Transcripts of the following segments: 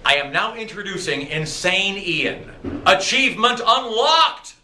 I am now introducing Insane Ian. Achievement unlocked!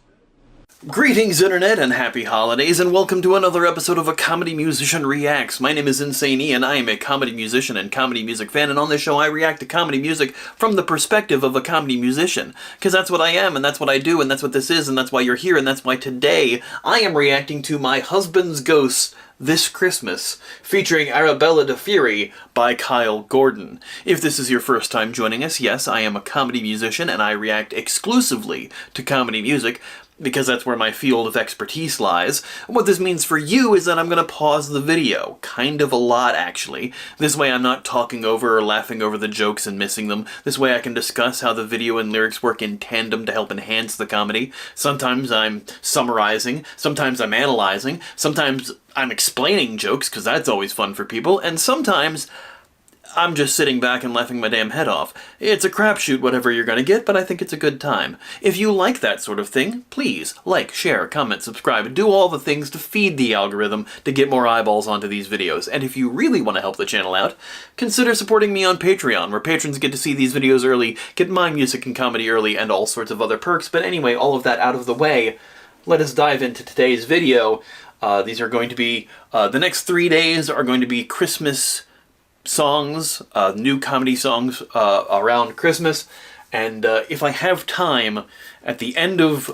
Greetings, Internet, and happy holidays, and welcome to another episode of A Comedy Musician Reacts. My name is Insane Ian. I am a comedy musician and comedy music fan, and on this show I react to comedy music from the perspective of a comedy musician. Because that's what I am, and that's what I do, and that's what this is, and that's why you're here, and that's why today I am reacting to My Husband's Ghost This Christmas, featuring Arabella de Fury by Kyle Gordon. If this is your first time joining us, yes, I am a comedy musician, and I react exclusively to comedy music, because that's where my field of expertise lies. What this means for you is that I'm going to pause the video. Kind of a lot, actually. This way I'm not talking over or laughing over the jokes and missing them. This way I can discuss how the video and lyrics work in tandem to help enhance the comedy. Sometimes I'm summarizing, sometimes I'm analyzing, sometimes I'm explaining jokes, because that's always fun for people, and sometimes I'm just sitting back and laughing my damn head off. It's a crapshoot whatever you're gonna get, but I think it's a good time. If you like that sort of thing, please like, share, comment, subscribe, do all the things to feed the algorithm to get more eyeballs onto these videos. And if you really want to help the channel out, consider supporting me on Patreon, where patrons get to see these videos early, get my music and comedy early, and all sorts of other perks. But anyway, all of that out of the way, let us dive into today's video. These are going to be, the next 3 days are going to be Christmas songs, new comedy songs around Christmas, and if I have time, at the end of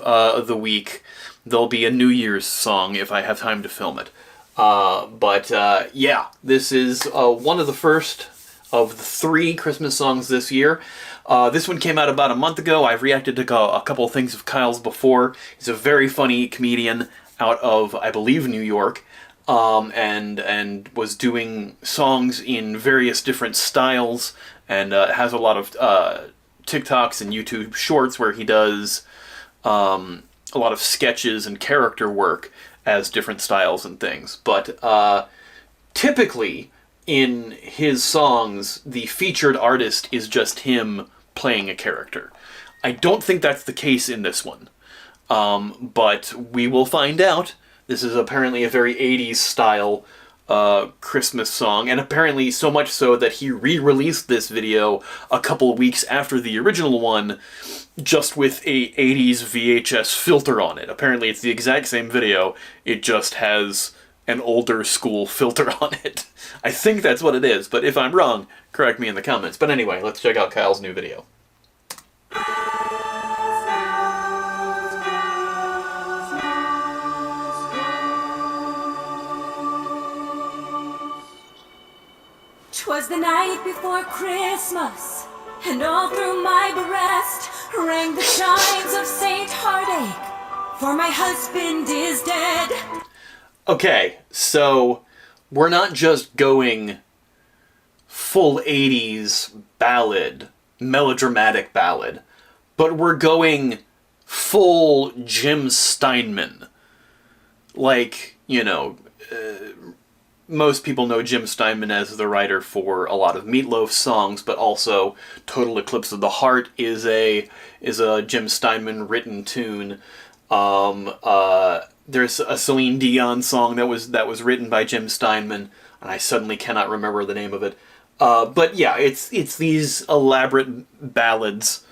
the week, there'll be a New Year's song if I have time to film it. Yeah, this is one of the first of the 3 Christmas songs this year. This one came out about a month ago. I've reacted to a couple of things of Kyle's before. He's a very funny comedian out of, I believe, New York. And was doing songs in various different styles, and has a lot of TikToks and YouTube shorts where he does a lot of sketches and character work as different styles and things. But typically in his songs, the featured artist is just him playing a character. I don't think that's the case in this one, but we will find out. This is apparently a very 80s style Christmas song, and apparently so much so that he re-released this video a couple weeks after the original one, just with a 80s VHS filter on it. Apparently it's the exact same video, it just has an older school filter on it. I think that's what it is, but if I'm wrong, correct me in the comments. But anyway, let's check out Kyle's new video. 'Twas the night before Christmas, and all through my breast rang the chimes of Saint Heartache, for my husband is dead. Okay, so we're not just going full 80s ballad, melodramatic ballad, but we're going full Jim Steinman. Like, you know, most people know Jim Steinman as the writer for a lot of Meatloaf's songs, but also Total Eclipse of the Heart is a Jim Steinman written tune. There's a Celine Dion song that was written by Jim Steinman, and I suddenly cannot remember the name of it. But yeah, it's these elaborate ballads,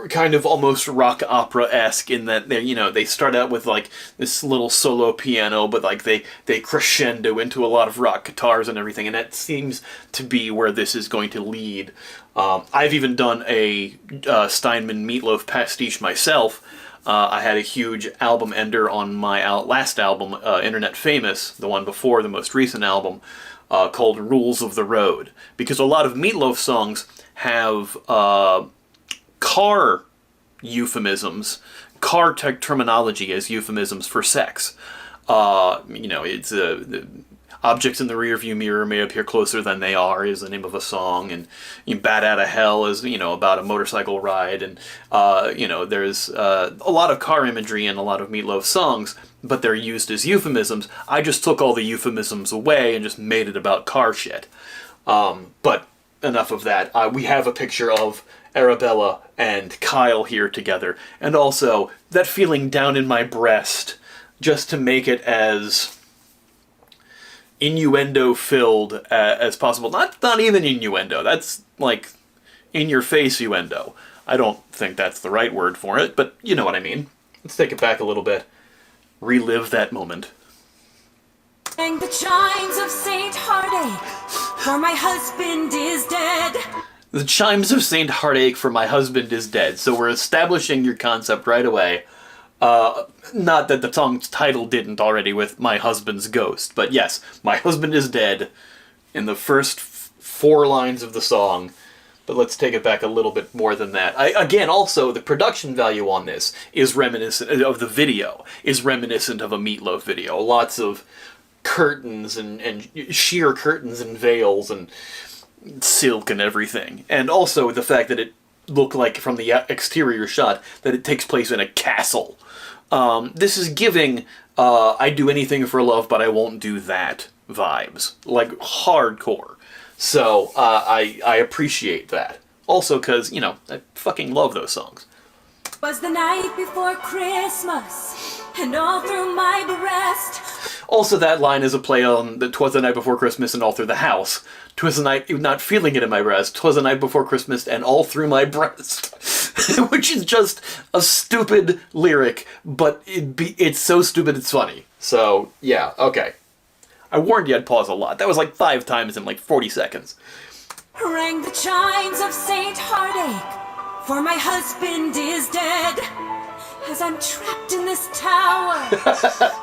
kind of almost rock opera-esque in that they start out with like this little solo piano, but like they crescendo into a lot of rock guitars and everything, and that seems to be where this is going to lead. I've even done a Steinman Meatloaf pastiche myself. I had a huge album ender on my last album, Internet Famous, the one before the most recent album, called Rules of the Road, because a lot of Meatloaf songs have car euphemisms, car terminology as euphemisms for sex. It's the Objects in the Rearview Mirror May Appear Closer Than They Are is the name of a song, and Bat Out of Hell is, about a motorcycle ride, and, there's a lot of car imagery in a lot of Meatloaf songs, but they're used as euphemisms. I just took all the euphemisms away and just made it about car shit. But enough of that. We have a picture of Arabella and Kyle here together, and also that feeling down in my breast, just to make it as innuendo-filled as possible. Not even innuendo. That's, like, innuendo. I don't think that's the right word for it, but you know what I mean. Let's take it back a little bit. Relive that moment. Rang the chimes of Saint Heartache, for my husband is dead. The chimes of Saint Heartache, for my husband is dead. So we're establishing your concept right away. Not that the song's title didn't already with My Husband's Ghost, but yes, my husband is dead in the first 4 lines of the song. But let's take it back a little bit more than that. Again, also, the production value on this is reminiscent of the video, is reminiscent of a Meatloaf video. Lots of curtains and sheer curtains and veils and silk and everything. And also the fact that it looked like, from the exterior shot, that it takes place in a castle. This is giving I'd do anything for love, but I won't do that vibes. Like, hardcore. So, I appreciate that. Also, because, you know, I fucking love those songs. Was the night before Christmas, and all through my breast. Also, that line is a play on the 'Twas the night before Christmas and all through the house. 'Twas the night, not feeling it in my breast. 'Twas the night before Christmas and all through my breast. Which is just a stupid lyric, but it's so stupid it's funny. So, yeah, okay. I warned you I'd pause a lot. That was like 5 times in like 40 seconds. Rang the chimes of Saint Heartache, for my husband is dead. As I'm trapped in this tower,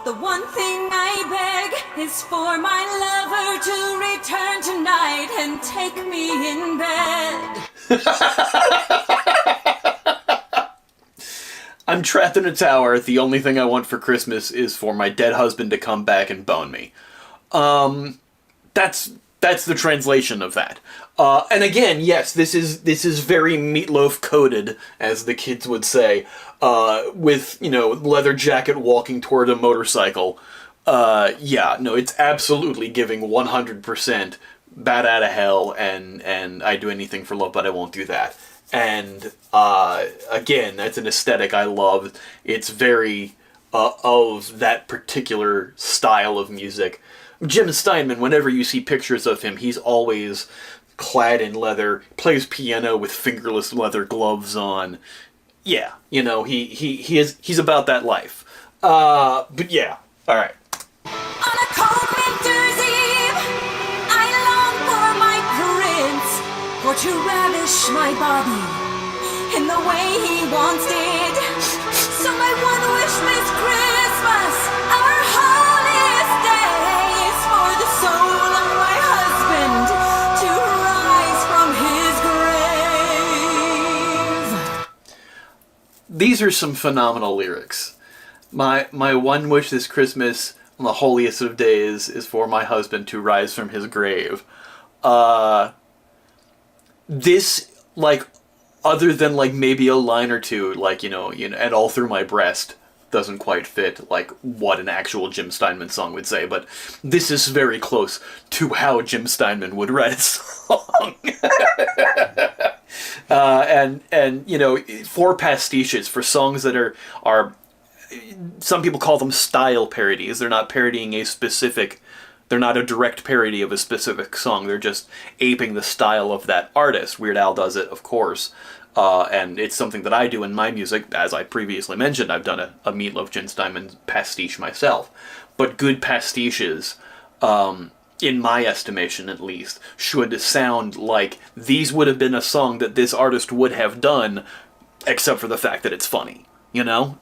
the one thing I beg is for my lover to return tonight and take me in bed. I'm trapped in a tower. The only thing I want for Christmas is for my dead husband to come back and bone me. That's the translation of that. And again, yes, this is very Meatloaf coded, as the kids would say, with, you know, leather jacket walking toward a motorcycle. Yeah, no, it's absolutely giving 100% Bat Outta Hell and I do anything for love, but I won't do that. And, again, that's an aesthetic I love. It's very, of that particular style of music. Jim Steinman, whenever you see pictures of him, he's always clad in leather, plays piano with fingerless leather gloves on. Yeah, you know, he's about that life. But yeah, alright. On a cold winter's eve, I long for my prince, for to ravish my body in the way he once did. So my one wish this Christmas, our holiest day, is for the soul of my husband to rise from his grave. These are some phenomenal lyrics. My one wish this Christmas, on the holiest of days, is for my husband to rise from his grave. This, like, other than, like, maybe a line or two, like, you know, and all through my breast, doesn't quite fit, like, what an actual Jim Steinman song would say, but this is very close to how Jim Steinman would write a song. And you know, for pastiches, for songs that are some people call them style parodies. They're not parodying a specific, they're not a direct parody of a specific song. They're just aping the style of that artist. Weird Al does it, of course. And it's something that I do in my music. As I previously mentioned, I've done a Meatloaf Jim Steinman pastiche myself. But good pastiches, in my estimation at least, should sound like these would have been a song that this artist would have done, except for the fact that it's funny. You know,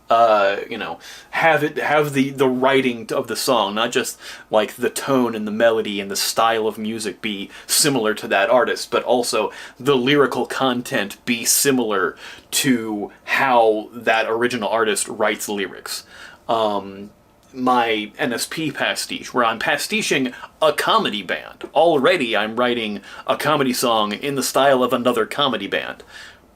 have the writing of the song, not just like the tone and the melody and the style of music be similar to that artist, but also the lyrical content be similar to how that original artist writes lyrics. My NSP pastiche, where I'm pastiching a comedy band. Already I'm writing a comedy song in the style of another comedy band.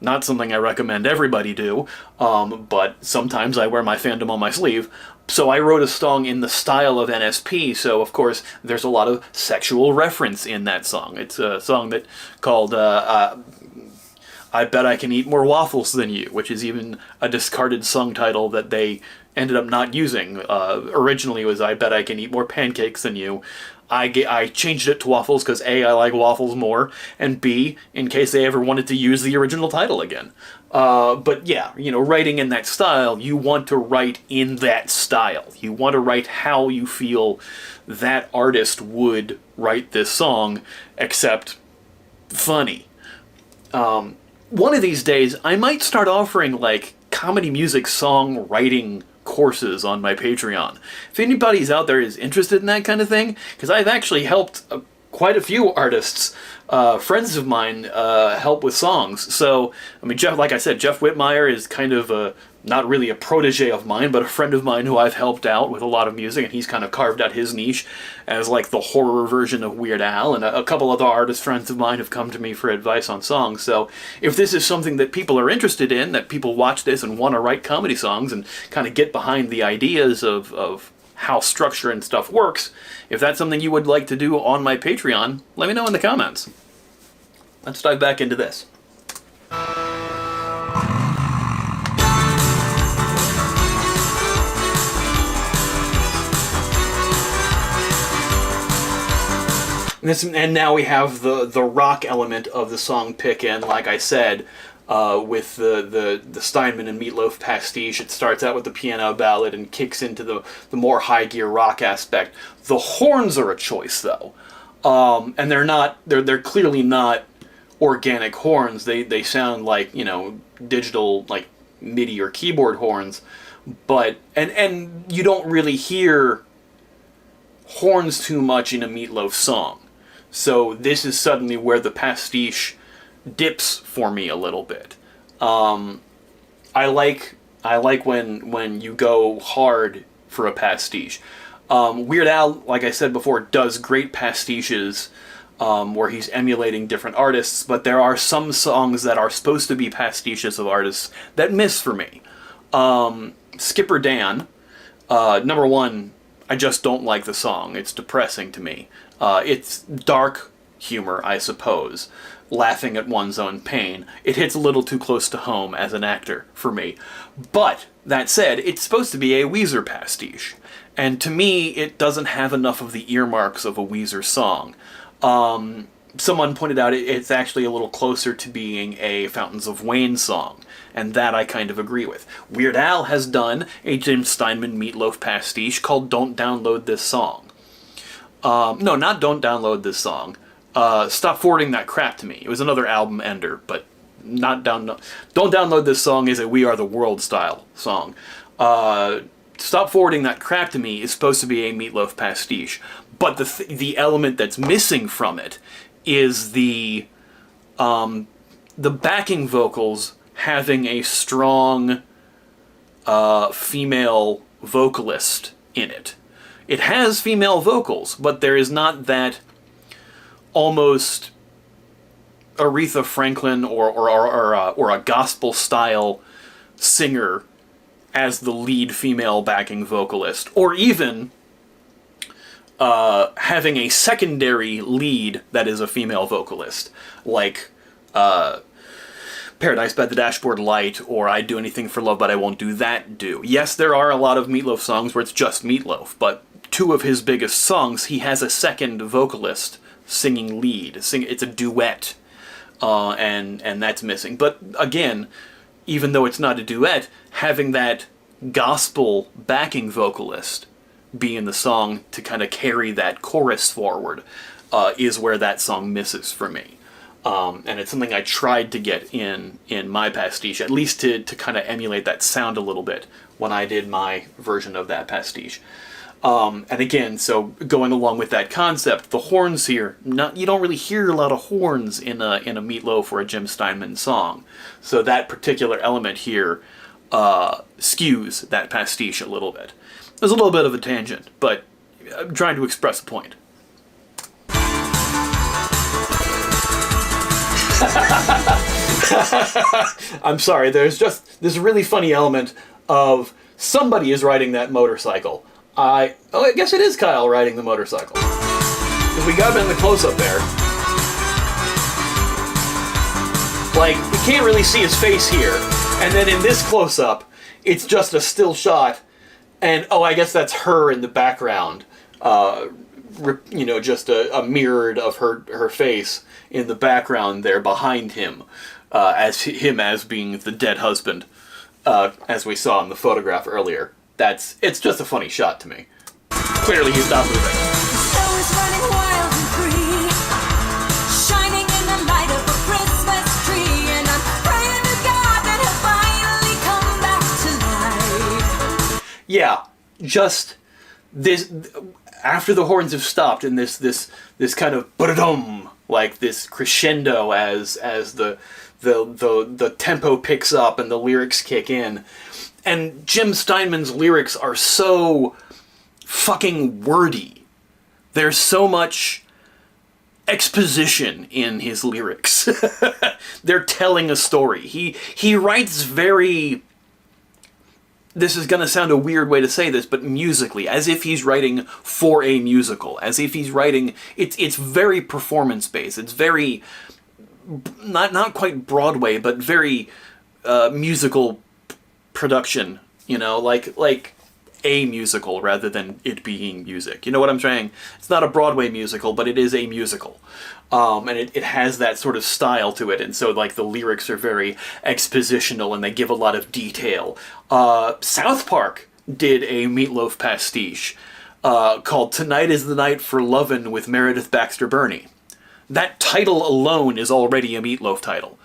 Not something I recommend everybody do, but sometimes I wear my fandom on my sleeve. So I wrote a song in the style of NSP, so of course there's a lot of sexual reference in that song. It's a song that called I Bet I Can Eat More Waffles Than You, which is even a discarded song title that they ended up not using. Originally it was I Bet I Can Eat More Pancakes Than You. I changed it to waffles because A, I like waffles more, and B, in case they ever wanted to use the original title again. But yeah, writing in that style, you want to write in that style. You want to write how you feel that artist would write this song, except funny. One of these days, I might start offering, comedy music song writing courses on my Patreon. If anybody's out there is interested in that kind of thing, because I've actually helped quite a few artists, friends of mine, help with songs. So, Jeff, like I said, Jeff Whitmire is kind of not really a protege of mine, but a friend of mine who I've helped out with a lot of music, and he's kind of carved out his niche as the horror version of Weird Al, and a couple other artist friends of mine have come to me for advice on songs. So if this is something that people are interested in, that people watch this and want to write comedy songs and kind of get behind the ideas of how structure and stuff works, if that's something you would like to do on my Patreon, let me know in the comments. Let's dive back into this. And now we have the rock element of the song pick in, like I said, with the Steinman and Meatloaf pastiche. It starts out with the piano ballad and kicks into the more high gear rock aspect. The horns are a choice though, and they're clearly not organic horns. They sound like digital MIDI or keyboard horns, but and you don't really hear horns too much in a Meatloaf song. So this is suddenly where the pastiche dips for me a little bit. I like when you go hard for a pastiche. Weird Al, like I said before, does great pastiches where he's emulating different artists, but there are some songs that are supposed to be pastiches of artists that miss for me. Skipper Dan, number one, I just don't like the song. It's depressing to me. It's dark humor, I suppose, laughing at one's own pain. It hits a little too close to home as an actor for me. But, that said, it's supposed to be a Weezer pastiche. And to me, it doesn't have enough of the earmarks of a Weezer song. Someone pointed out it's actually a little closer to being a Fountains of Wayne song, and that I kind of agree with. Weird Al has done a Jim Steinman Meatloaf pastiche called Don't Download This Song. No, not Don't Download This Song. Stop Forwarding That Crap to Me. It was another album ender, but not Don't Download This Song is a We Are the World style song. Stop Forwarding That Crap to Me is supposed to be a Meatloaf pastiche, but the element that's missing from it is the backing vocals having a strong female vocalist in it. It has female vocals, but there is not that almost Aretha Franklin or a gospel style singer as the lead female backing vocalist, or even having a secondary lead that is a female vocalist, like Paradise by the Dashboard Light, or I'd Do Anything for Love But I Won't Do That do. Yes, there are a lot of Meatloaf songs where it's just Meatloaf, but two of his biggest songs, he has a second vocalist singing lead. It's a duet, and that's missing. But again, even though it's not a duet, having that gospel backing vocalist be in the song to kind of carry that chorus forward is where that song misses for me. And it's something I tried to get in my pastiche, at least to kind of emulate that sound a little bit when I did my version of that pastiche. And again, so going along with that concept, the horns here, you don't really hear a lot of horns in a Meatloaf or a Jim Steinman song. So that particular element here skews that pastiche a little bit. There's a little bit of a tangent, but I'm trying to express a point. I'm sorry, there's just this really funny element of somebody is riding that motorcycle. I guess it is Kyle riding the motorcycle. Because we got him in the close-up there. We can't really see his face here. And then in this close-up, it's just a still shot. And, I guess that's her in the background, just a mirrored of her face in the background there behind him, as being the dead husband, as we saw in the photograph earlier. It's just a funny shot to me. Clearly he's not moving. Snow is running wild and free, shining in the light of a Christmas tree, and I'm praying to God that he'll finally come back to life. Yeah, just this after the horns have stopped and this kind of ba-da-dum, like this crescendo as the tempo picks up and the lyrics kick in. And Jim Steinman's lyrics are so fucking wordy. There's so much exposition in his lyrics. They're telling a story. He writes very... This is going to sound a weird way to say this, but musically, as if he's writing for a musical, as if he's writing... It's very performance-based. It's very... Not quite Broadway, but very musical production, like a musical rather than it being music. You know what I'm saying? It's not a Broadway musical, but it is a musical. And it has that sort of style to it, and so like the lyrics are very expositional and they give a lot of detail. South Park did a Meatloaf pastiche called Tonight is the Night for Lovin' with Meredith Baxter Birney. That title alone is already a Meatloaf title,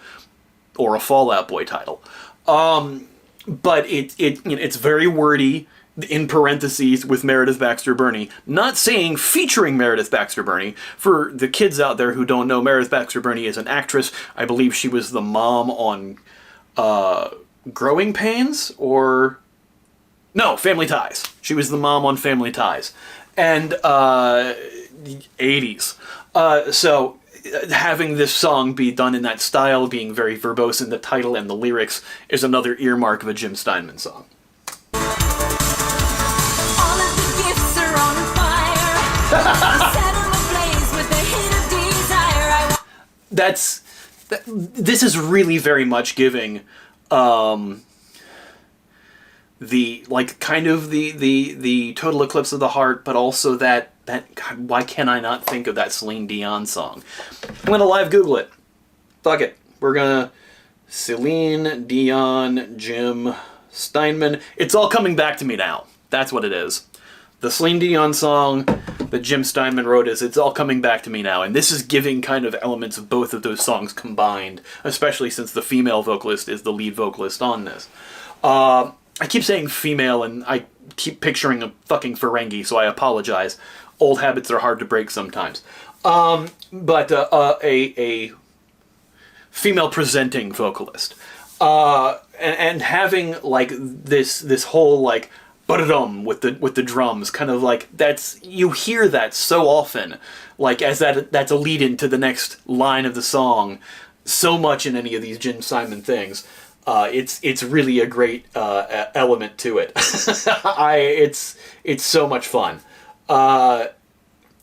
or a Fall Out Boy title. But it's very wordy, in parentheses, with Meredith Baxter Birney. Not saying featuring Meredith Baxter Birney. For the kids out there who don't know, Meredith Baxter Birney is an actress. I believe she was the mom on Growing Pains, or... No, Family Ties. She was the mom on Family Ties. And, 80s. So having this song be done in that style, being very verbose in the title and the lyrics, is another earmark of a Jim Steinman song. All of the gifts are on fire. Set 'em ablaze with a hit of desire. This is really very much giving the Total Eclipse of the Heart, but also that God, why can I not think of that Celine Dion song? I'm gonna live Google it. Fuck it. We're gonna Celine Dion, Jim Steinman. It's all coming back to me now. That's what it is. The Celine Dion song that Jim Steinman wrote it's all coming back to me now. And this is giving kind of elements of both of those songs combined, especially since the female vocalist is the lead vocalist on this. I keep saying female and I keep picturing a fucking Ferengi, so I apologize. Old habits are hard to break sometimes. But a female presenting vocalist. And having like this whole like ba-da-dum with the drums, kind of like you hear that so often, like as that's a lead in to the next line of the song, so much in any of these Jim Steinman things. It's really a great element to it. It's so much fun.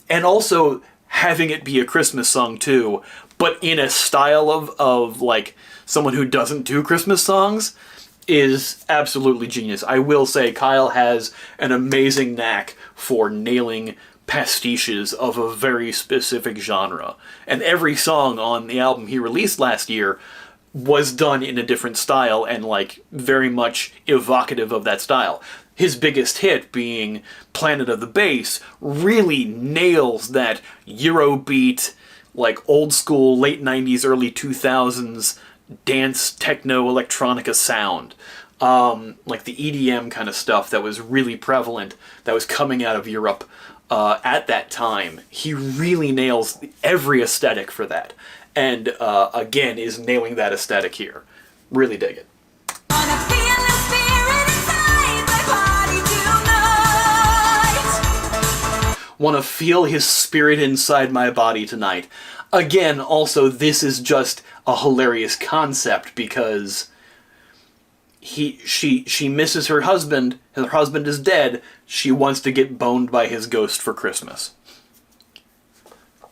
And also having it be a Christmas song too, but in a style of like someone who doesn't do Christmas songs, is absolutely genius. I will say Kyle has an amazing knack for nailing pastiches of a very specific genre. And every song on the album he released last year was done in a different style and like very much evocative of that style. His biggest hit being Planet of the Bass really nails that Eurobeat, like old school late 90s, early 2000s dance, techno, electronica sound. Like the EDM kind of stuff that was really prevalent, that was coming out of Europe at that time. He really nails every aesthetic for that. And again, is nailing that aesthetic here. Really dig it. Want to feel his spirit inside my body tonight. Again, also, this is just a hilarious concept because she misses her husband is dead, she wants to get boned by his ghost for Christmas.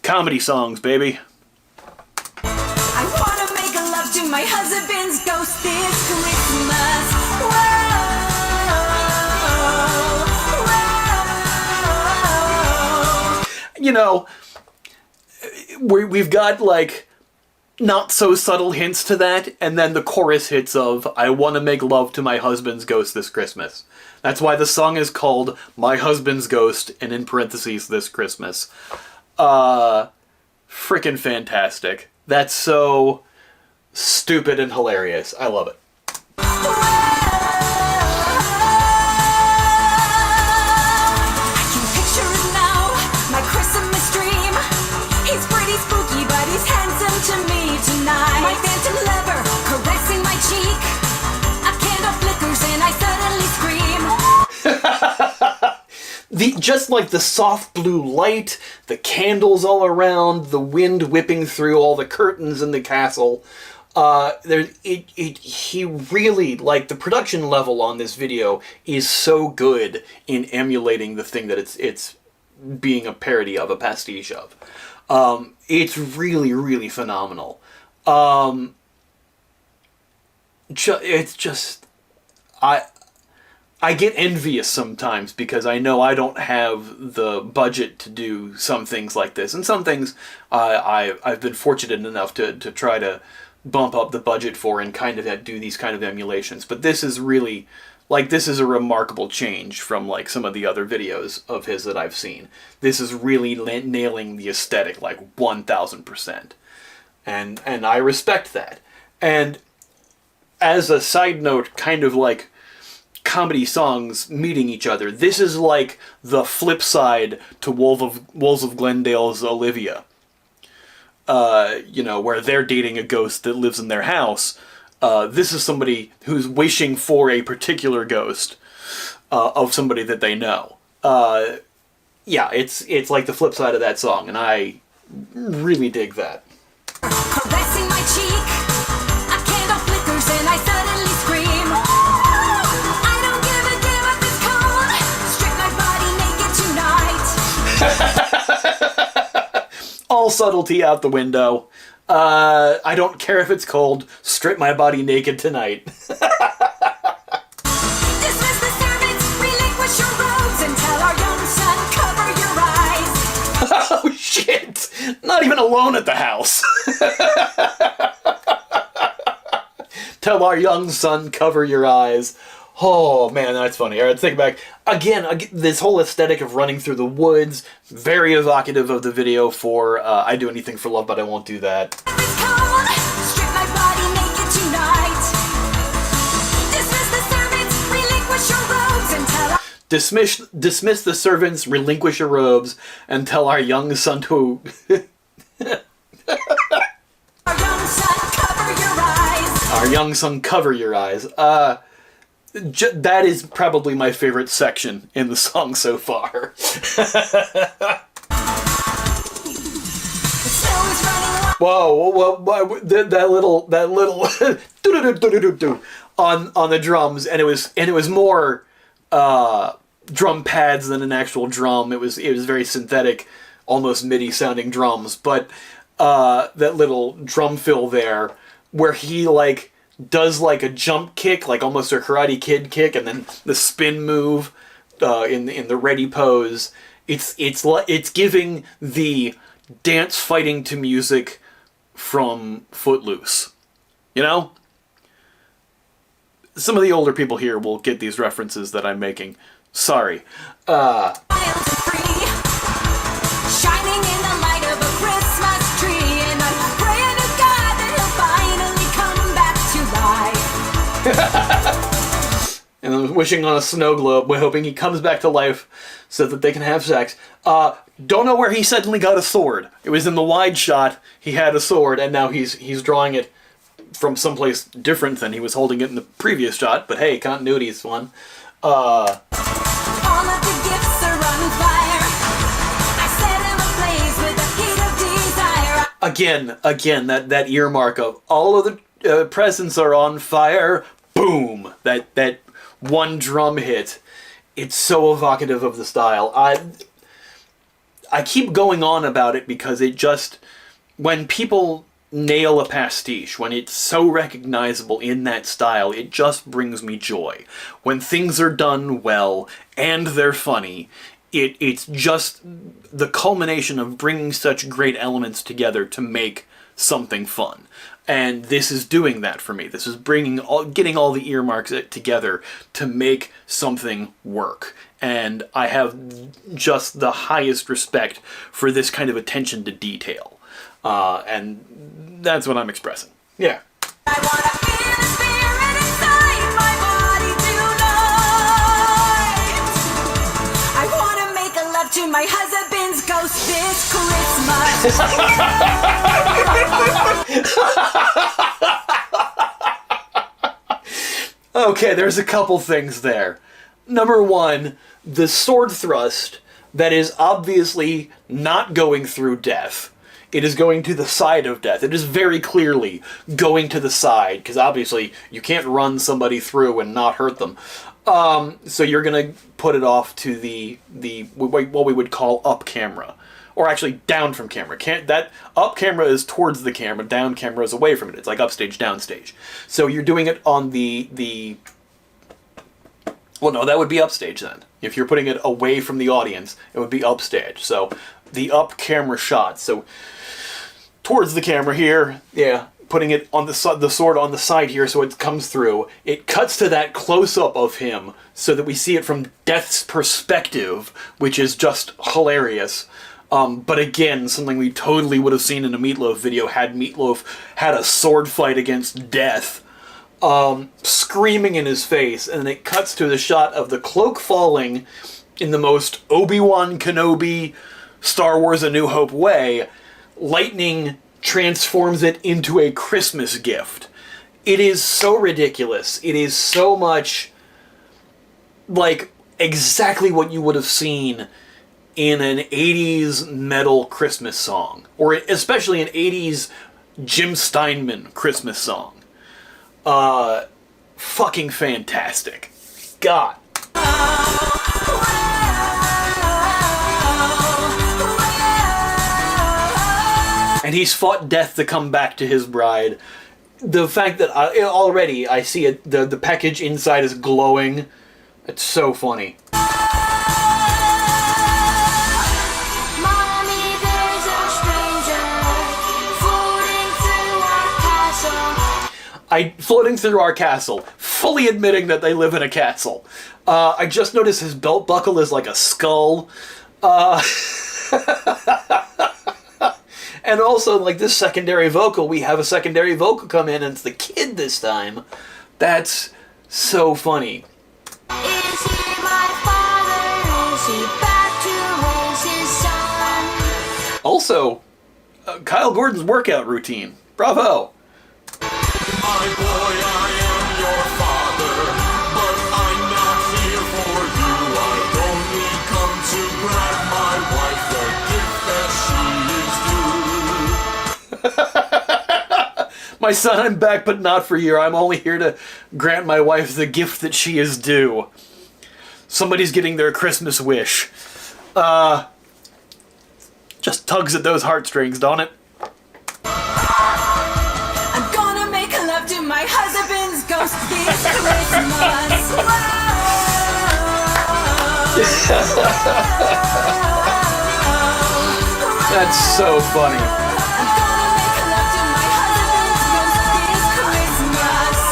Comedy songs, baby. I wanna make love to my husband's ghost this Christmas. Whoa, whoa. you know, we've got, like, not so subtle hints to that, and then the chorus hits of, I want to make love to my husband's ghost this Christmas. That's why the song is called My Husband's Ghost, and in parentheses, this Christmas. Frickin' fantastic. That's so stupid and hilarious. I love it. To me tonight, my phantom lover caressing my cheek. A candle flickers and I suddenly scream. Just like the soft blue light, the candles all around, the wind whipping through all the curtains in the castle. He really, like, the production level on this video is so good in emulating the thing that it's being a parody of, a pastiche of. It's really, really phenomenal. It's just, I get envious sometimes because I know I don't have the budget to do some things like this, and some things I've been fortunate enough to try to bump up the budget for and kind of do these kind of emulations. But this is really, like, this is a remarkable change from, like, some of the other videos of his that I've seen. This is really nailing the aesthetic, like, 1000%. And I respect that. And as a side note, kind of like comedy songs meeting each other, this is like the flip side to Wolves of Glendale's Olivia. You know, where they're dating a ghost that lives in their house. This is somebody who's wishing for a particular ghost of somebody that they know. Yeah, it's like the flip side of that song, and I really dig that. Caressing my cheek, a candle flickers and I suddenly scream. I don't give a damn if it's cold. Strip my body naked tonight. All subtlety out the window. I don't care if it's cold. Strip my body naked tonight. Dismiss the servants, relinquish your robes, and tell our young son, cover your eyes. Oh, shit! Not even alone at the house. Tell our young son, cover your eyes. Oh, man, that's funny. All right, think back. Again, this whole aesthetic of running through the woods, very evocative of the video for I Do Anything for Love, But I Won't Do That. It's cold, strip my body naked tonight. Dismiss the servants, relinquish your robes, and tell our... Dismiss the servants, relinquish your robes, and tell our young son to... Our young son, cover your eyes. Our young son, cover your eyes. That is probably my favorite section in the song so far. Whoa, that little on the drums, and it was more drum pads than an actual drum. It was very synthetic, almost MIDI sounding drums, but that little drum fill there where he, like, does, like, a jump kick, like almost a Karate Kid kick, and then the spin move in the ready pose. It's giving the dance fighting to music from Footloose. You know? Some of the older people here will get these references that I'm making. Sorry. Shining in the light of a Christmas tree, and I'm praying to God that he'll finally come back to life. And I'm wishing on a snow globe, we're hoping he comes back to life so that they can have sex. Don't know where he suddenly got a sword. It was in the wide shot, he had a sword, and now he's drawing it from someplace different than he was holding it in the previous shot, but hey, continuity is fun. All of the gifts are on fire. I set him ablaze with the heat of desire. Again, that earmark of all of the presents are on fire. Boom! That one drum hit. It's so evocative of the style. I keep going on about it because it just, when people nail a pastiche, when it's so recognizable in that style, it just brings me joy. When things are done well and they're funny, it's just the culmination of bringing such great elements together to make something fun. And this is doing that for me. This is getting all the earmarks together to make something work. And I have just the highest respect for this kind of attention to detail. And that's what I'm expressing. Yeah. I wanna feel the spirit inside my body tonight. I wanna make a love to my husband's ghost this Christmas. Okay, there's a couple things there. Number one, the sword thrust that is obviously not going through death. It is going to the side of death. It is very clearly going to the side, because obviously you can't run somebody through and not hurt them. So you're going to put it off to the what we would call up camera. Or actually down from camera. That up camera is towards the camera, down camera is away from it. It's like upstage, downstage. So you're doing it on the well, no, that would be upstage then. If you're putting it away from the audience, it would be upstage. So the up camera shot. So towards the camera here, yeah, putting it on the sword on the side here so it comes through. It cuts to that close-up of him so that we see it from Death's perspective, which is just hilarious. But again, something we totally would have seen in a Meatloaf video had Meatloaf had a sword fight against Death. Screaming in his face, and then it cuts to the shot of the cloak falling in the most Obi-Wan Kenobi Star Wars A New Hope way. Lightning transforms it into a Christmas gift. It is so ridiculous. It is so much like exactly what you would have seen in an 80s metal Christmas song, or especially an 80s Jim Steinman Christmas song. Fucking fantastic. God. And he's fought death to come back to his bride. The fact that already I see it, the package inside is glowing. It's so funny. Floating through our castle, fully admitting that they live in a castle. I just noticed his belt buckle is like a skull. And also, like, this secondary vocal, we have a secondary vocal come in, and it's the kid this time. That's so funny. Is he my father? Is he back to raise his son? Also, Kyle Gordon's workout routine. Bravo! My boy, I am your father, but I'm not here for you. I only come to grant my wife the gift that she is due. My son, I'm back, but not for you. I'm only here to grant my wife the gift that she is due. Somebody's getting their Christmas wish. Just tugs at those heartstrings, don't it? My husband's ghost this Christmas. That's so funny. I'm gonna make love to my husband's ghost this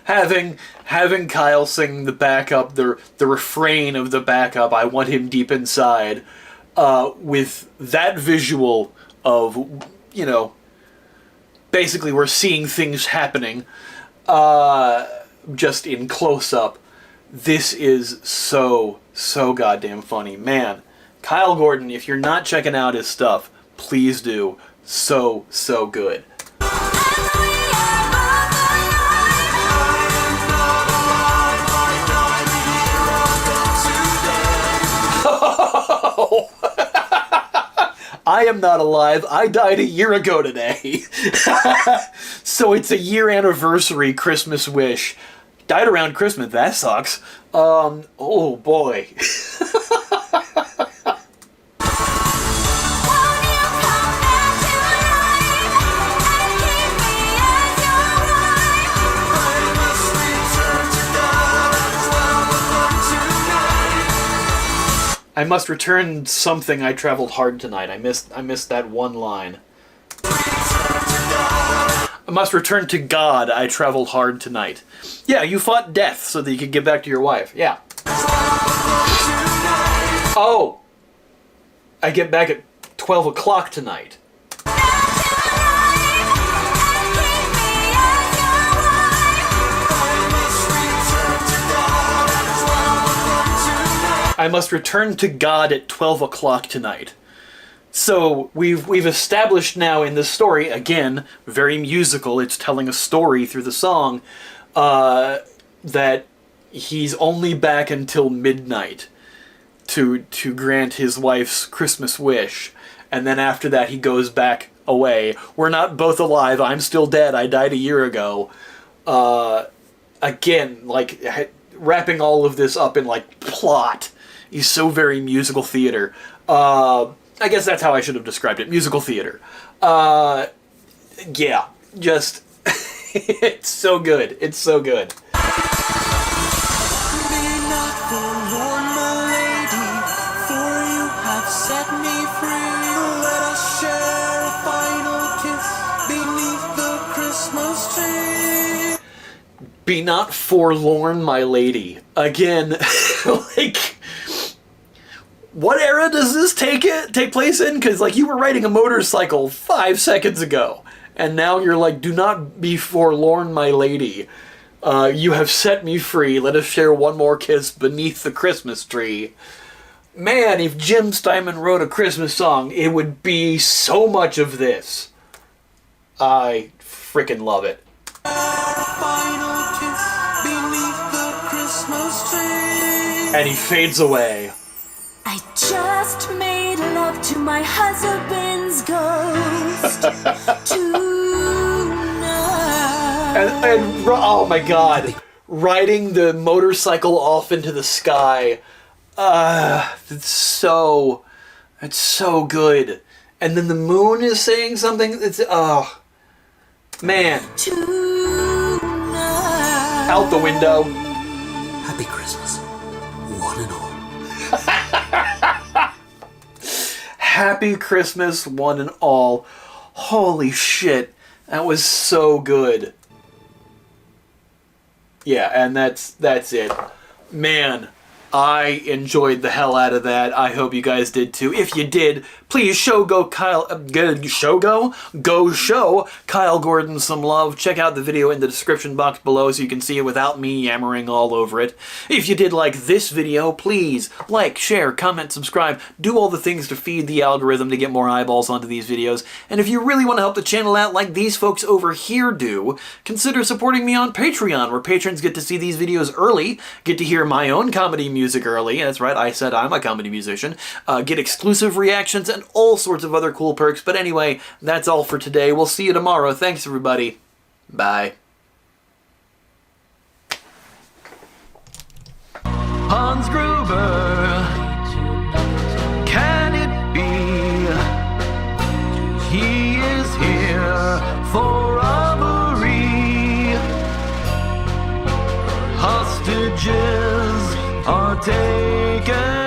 Christmas. Having Kyle sing the backup, the refrain of the backup, I want him deep inside, with that visual of, you know, basically we're seeing things happening just in close-up. This is so goddamn funny. Man, Kyle Gordon, if you're not checking out his stuff, please do. So good. I am not alive. I died a year ago today. So it's a year anniversary Christmas wish. Died around Christmas. That sucks. Oh boy. I must return something. I traveled hard tonight. I missed that one line. I must return to God. I traveled hard tonight. Yeah, you fought death so that you could get back to your wife. Yeah. Oh! I get back at 12 o'clock tonight. I must return to God at 12 o'clock tonight. So we've established now in this story, again, very musical, it's telling a story through the song, that he's only back until midnight to grant his wife's Christmas wish. And then after that he goes back away. We're not both alive, I'm still dead, I died a year ago. Again, like, wrapping all of this up in, like, plot. He's so very musical theater. I guess that's how I should have described it. Musical theater. Yeah. Just... it's so good. It's so good. Be not forlorn, my lady, for you have set me free. Let us share a final kiss beneath the Christmas tree. Be not forlorn, my lady. Again, like... What era does this take place in? Because, like, you were riding a motorcycle 5 seconds ago, and now you're like, do not be forlorn, my lady. You have set me free. Let us share one more kiss beneath the Christmas tree. Man, if Jim Steinman wrote a Christmas song, it would be so much of this. I freaking love it. Final kiss beneath the Christmas tree. And he fades away. I just made love to my husband's ghost tonight. And oh my god, riding the motorcycle off into the sky. It's so good. And then the moon is saying something. It's man. Tonight. Out the window. Happy Christmas, one and all. Happy Christmas, one and all. Holy shit, that was so good. Yeah, and that's it. Man, I enjoyed the hell out of that. I hope you guys did too. If you did, please show Kyle Gordon some love. Check out the video in the description box below so you can see it without me yammering all over it. If you did like this video, please like, share, comment, subscribe. Do all the things to feed the algorithm to get more eyeballs onto these videos. And if you really want to help the channel out like these folks over here do, consider supporting me on Patreon, where patrons get to see these videos early, get to hear my own comedy music early. That's right, I said I'm a comedy musician. Get exclusive reactions and all sorts of other cool perks. But anyway, that's all for today. We'll see you tomorrow. Thanks, everybody. Bye. Hans Gruber, can it be? He is here for robbery. Hostages are taken.